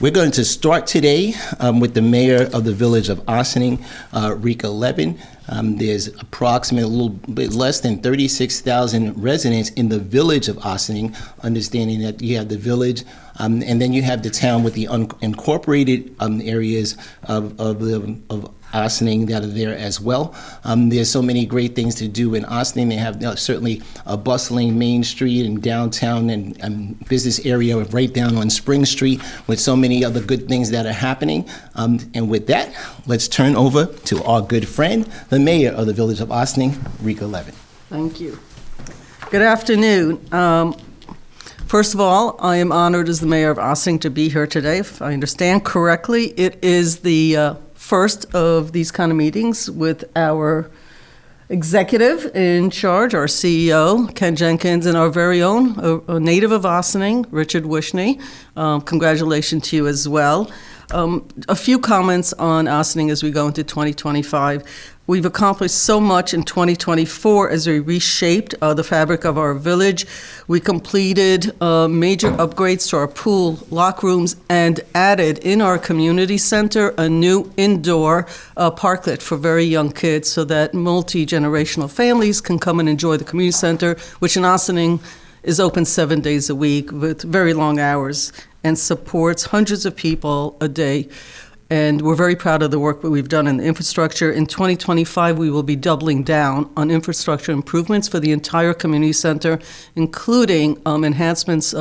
We're going to start today with the mayor of the village of Ossining, Rika, Levin. There's approximately a little bit less than 36,000 residents in the village of Ossining, understanding that you have the village and then you have the town with the unincorporated areas of Ossining that are there as well. There's so many great things to do in Ossining. They have certainly a bustling Main Street and downtown and business area right down on Spring Street with so many other good things that are happening. And with that, let's turn over to our good friend, the mayor of the village of Ossining, Rika Levin. Thank you. Good afternoon. First of all, I am honored as the mayor of Ossining to be here today. If I understand correctly, it is the first of these kind of meetings with our executive in charge, our CEO, Ken Jenkins, and our very own, a native of Ossining, Richard Wishney. Congratulations to you as well. A few comments on Ossining as we go into 2025. We've accomplished so much in 2024 as we reshaped the fabric of our village. We completed major upgrades to our pool, locker rooms, and added in our community center a new indoor parklet for very young kids so that multi-generational families can come and enjoy the community center, which in Ossining is open 7 days a week with very long hours and supports hundreds of people a day. And we're very proud of the work that we've done in the infrastructure. In 2025, we will be doubling down on infrastructure improvements for the entire community center, including enhancements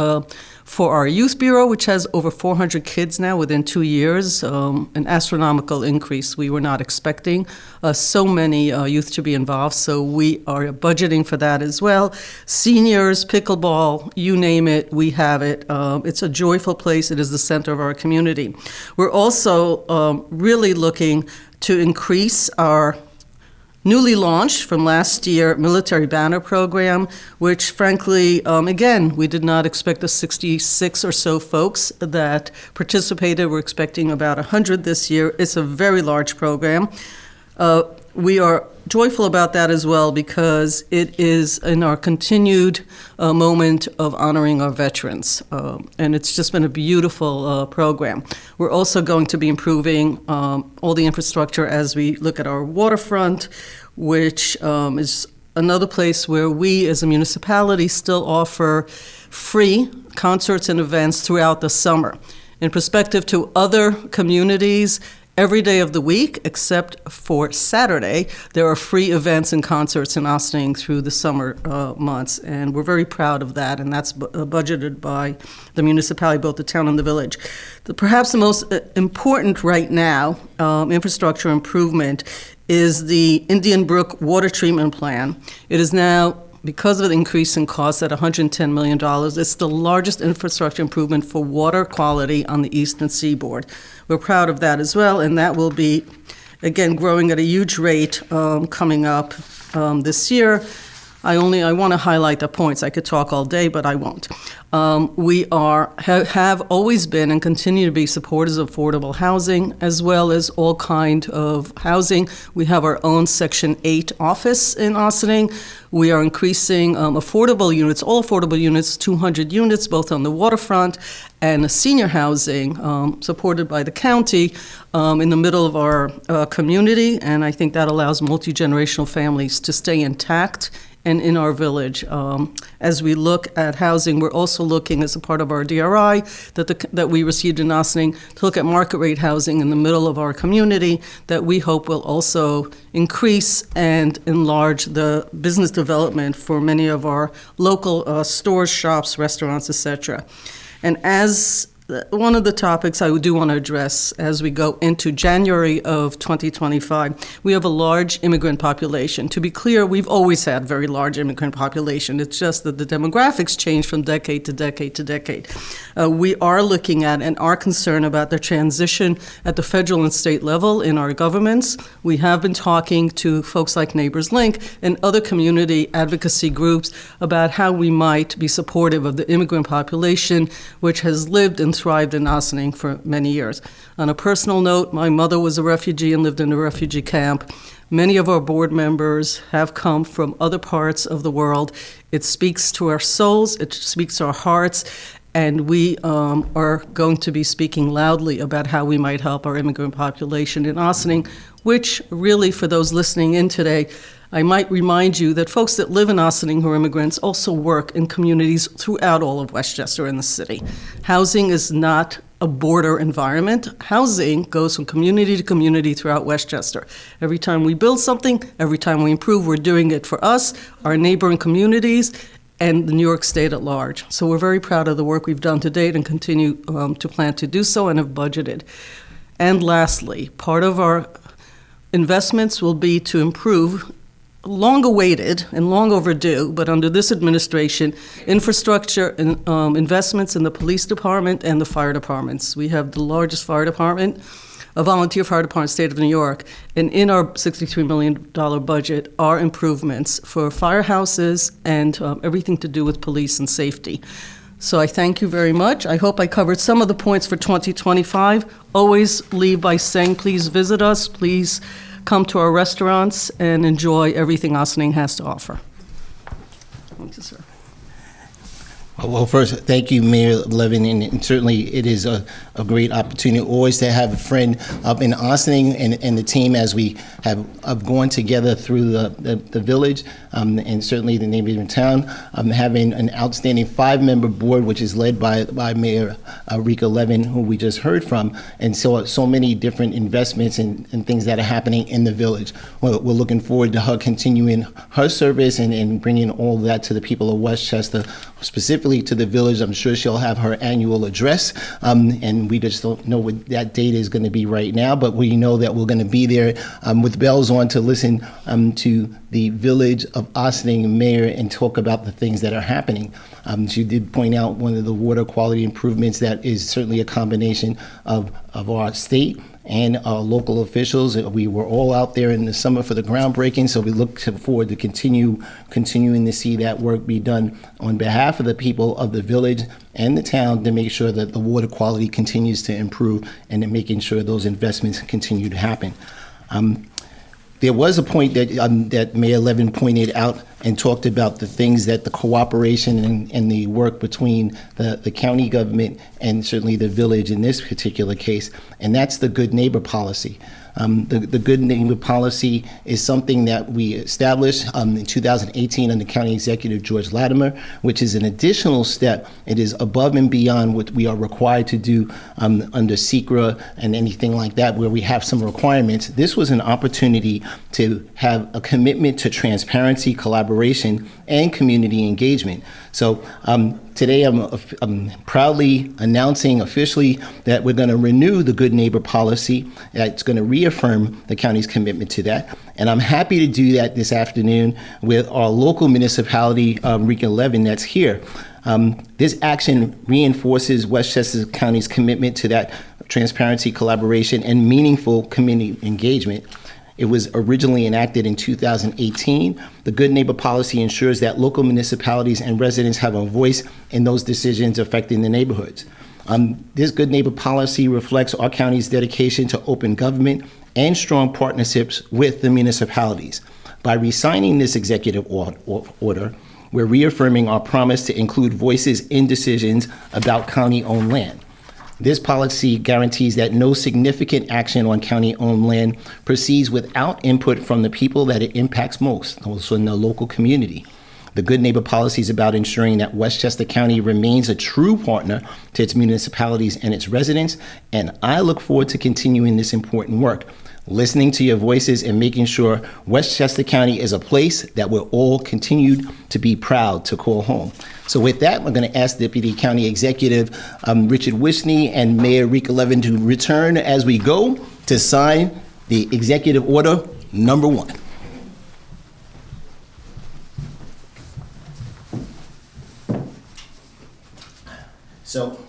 for our youth bureau, which has over 400 kids now within 2 years, an astronomical increase. We were not expecting so many youth to be involved, so we are budgeting for that as well. Seniors, pickleball, you name it, we have it. It's a joyful place. It is the center of our community. We're also really looking to increase our newly launched from last year military banner program, which frankly, again, we did not expect the 66 or so folks that participated. We're expecting about 100 this year. It's a very large program. We are joyful about that as well because it is in our continued moment of honoring our veterans. And it's just been a beautiful program. We're also going to be improving all the infrastructure as we look at our waterfront, which is another place where we as a municipality still offer free concerts and events throughout the summer. In perspective to other communities, every day of the week, except for Saturday, there are free events and concerts in Ossining through the summer months, and we're very proud of that, and that's budgeted by the municipality, both the town and the village. Perhaps the most important right now, infrastructure improvement, is the Indian Brook Water Treatment Plan. It is now, because of the increase in costs at $110 million, it's the largest infrastructure improvement for water quality on the eastern seaboard. We're proud of that as well, and that will be, again, growing at a huge rate coming up this year. I want to highlight the points. I could talk all day, but I won't. We have always been and continue to be supporters of affordable housing as well as all kind of housing. We have our own Section 8 office in Ossining. We are increasing affordable units, all affordable units, 200 units, both on the waterfront and senior housing supported by the county in the middle of our community. And I think that allows multi-generational families to stay intact and in our village. As we look at housing, we're also looking as a part of our DRI that we received in Ossining to look at market rate housing in the middle of our community that we hope will also increase and enlarge the business development for many of our local stores, shops, restaurants, etc. And as one of the topics I do want to address as we go into January of 2025, we have a large immigrant population. To be clear, we've always had very large immigrant population. It's just that the demographics change from decade to decade to decade. We are looking at and are concerned about the transition at the federal and state level in our governments. We have been talking to folks like Neighbors Link and other community advocacy groups about how we might be supportive of the immigrant population, which has lived and thrived in Ossining for many years. On a personal note, my mother was a refugee and lived in a refugee camp. Many of our board members have come from other parts of the world. It speaks to our souls, it speaks to our hearts, And we are going to be speaking loudly about how we might help our immigrant population in Ossining, which really, for those listening in today, I might remind you that folks that live in Ossining who are immigrants also work in communities throughout all of Westchester and the city. Housing is not a border environment. Housing goes from community to community throughout Westchester. Every time we build something, every time we improve, we're doing it for us, our neighboring communities, and the New York State at large. So we're very proud of the work we've done to date and continue to plan to do so and have budgeted. And lastly, part of our investments will be to improve long awaited and long overdue, but under this administration, infrastructure and investments in the police department and the fire departments. We have the largest fire department, a volunteer fire department, state of New York, and in our $63 million budget are improvements for firehouses and everything to do with police and safety. So I thank you very much. I hope I covered some of the points for 2025. Always leave by saying, please visit us, please come to our restaurants and enjoy everything Ossining has to offer. Thank you, sir. Well, first, thank you, Mayor Levin, and certainly it is a great opportunity always to have a friend up in Ossining and the team as we have gone together through the village and certainly the neighboring town, having an outstanding 5-member board, which is led by Mayor Rika Levin, who we just heard from, and so many different investments and things that are happening in the village. We're looking forward to her continuing her service and bringing all that to the people of Westchester, specifically to the village. I'm sure she'll have her annual address, and we just don't know what that date is going to be right now, but we know that we're going to be there with bells on to listen to the village of Ossining mayor and talk about the things that are happening. She did point out one of the water quality improvements that is certainly a combination of our state and our local officials. We were all out there in the summer for the groundbreaking, so we look forward to continuing to see that work be done on behalf of the people of the village and the town to make sure that the water quality continues to improve and then making sure those investments continue to happen. There was a point that Mayor Levin pointed out and talked about the things that the cooperation and the work between the county government and certainly the village in this particular case, and that's the good neighbor policy. The good neighbor policy is something that we established in 2018 under County Executive George Latimer, which is an additional step. It is above and beyond what we are required to do under SECRA and anything like that, where we have some requirements. This was an opportunity to have a commitment to transparency, collaboration, and community engagement. So today I'm proudly announcing officially that we're going to renew the Good Neighbor policy. It's going to reaffirm the county's commitment to that. And I'm happy to do that this afternoon with our local municipality, Rika Levin, that's here. This action reinforces Westchester County's commitment to that transparency, collaboration, and meaningful community engagement. It was originally enacted in 2018. The Good Neighbor policy ensures that local municipalities and residents have a voice in those decisions affecting the neighborhoods. This Good Neighbor policy reflects our county's dedication to open government and strong partnerships with the municipalities. By re-signing this executive order, we're reaffirming our promise to include voices in decisions about county-owned land. This policy guarantees that no significant action on county-owned land proceeds without input from the people that it impacts most, also in the local community. The Good Neighbor policy is about ensuring that Westchester County remains a true partner to its municipalities and its residents, and I look forward to continuing this important work, listening to your voices and making sure Westchester County is a place that we're all continued to be proud to call home. So with that, we're going to ask Deputy County Executive Richard Wishney and Mayor Rika Levin to return as we go to sign the Executive Order number 1. So,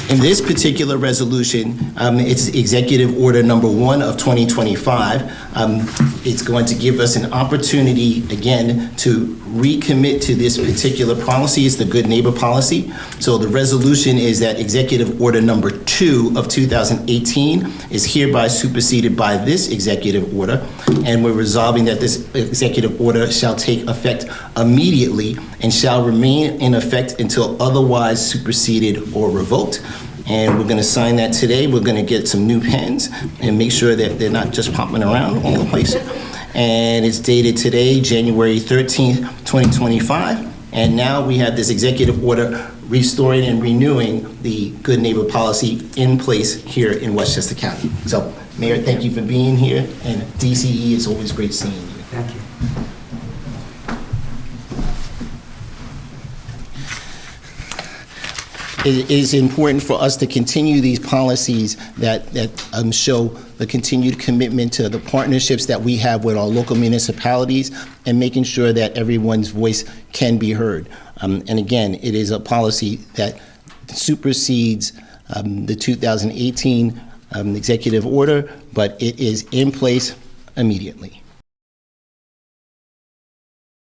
in this particular resolution, it's Executive Order number 1 of 2025. It's going to give us an opportunity, again, to recommit to this particular policy. It's the Good Neighbor Policy. So the resolution is that Executive Order Number 2 of 2018 is hereby superseded by this executive order, and we're resolving that this executive order shall take effect immediately and shall remain in effect until otherwise superseded or revoked. And we're going to sign that today. We're going to get some new pens and make sure that they're not just popping around all the place. And it's dated today, January 13th, 2025. And now we have this executive order restoring and renewing the Good Neighbor Policy in place here in Westchester County. So, Mayor, thank you for being here. And DCE, it's always great seeing you. Thank you. It is important for us to continue these policies that show the continued commitment to the partnerships that we have with our local municipalities and making sure that everyone's voice can be heard. And again, it is a policy that supersedes the 2018 executive order, but it is in place immediately.